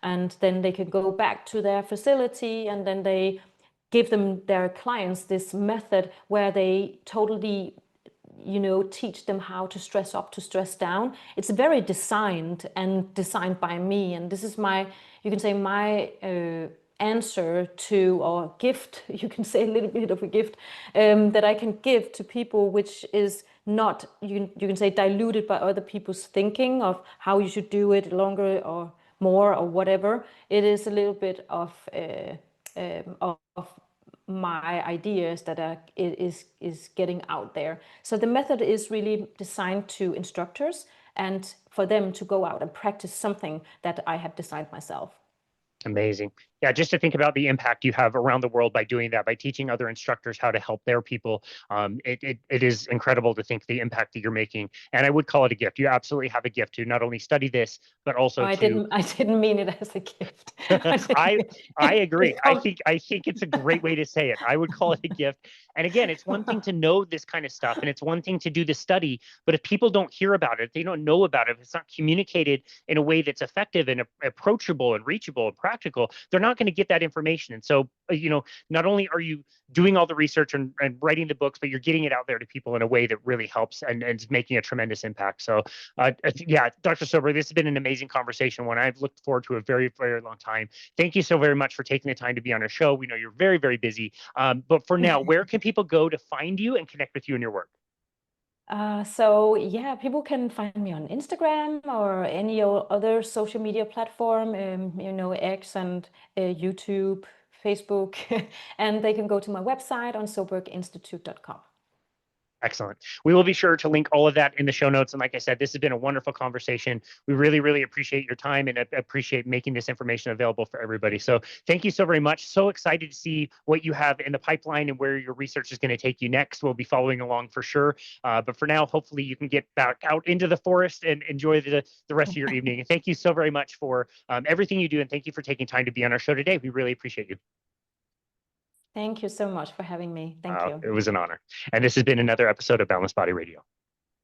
and then they can go back to their facility, and then they give them their clients this method where they totally teach them how to stress up to stress down. It's very designed by me, and this is my, you can say, my answer to, or gift, you can say a little bit of a gift that I can give to people, which is not, you can say, diluted by other people's thinking of how you should do it longer or more or whatever. It is a little bit of my ideas that is getting out there. So the method is really designed to instructors and for them to go out and practice something that I have designed myself. Amazing. Yeah, just to think about the impact you have around the world by doing that, by teaching other instructors how to help their people. It is incredible to think the impact that you're making. And I would call it a gift. You absolutely have a gift to not only study this, but also I didn't mean it as a gift. I agree. I think it's a great way to say it. I would call it a gift. And again, it's one thing to know this kind of stuff, and it's one thing to do the study, but if people don't hear about it, they don't know about it, if it's not communicated in a way that's effective and approachable and reachable and practical, they're not going to get that information. And so, not only are you doing all the research and writing the books, but you're getting it out there to people in a way that really helps and is making a tremendous impact. So, yeah, Dr. Søberg, this has been an amazing conversation, one I've looked forward to a very, very long time. Thank you so very much for taking the time to be on our show. We know you're very, very busy. But for now, where can people go to find you and connect with you and your work? So yeah, people can find me on Instagram or any other social media platform, X and YouTube, Facebook, and they can go to my website on soberginstitute.com. Excellent. We will be sure to link all of that in the show notes. And like I said, this has been a wonderful conversation. We really, really appreciate your time and appreciate making this information available for everybody. So thank you so very much. So excited to see what you have in the pipeline and where your research is going to take you next. We'll be following along for sure. But for now, hopefully you can get back out into the forest and enjoy the rest of your evening. And thank you so very much for everything you do. And thank you for taking time to be on our show today. We really appreciate you. Thank you so much for having me. Thank you. It was an honor. And this has been another episode of Boundless Body Radio.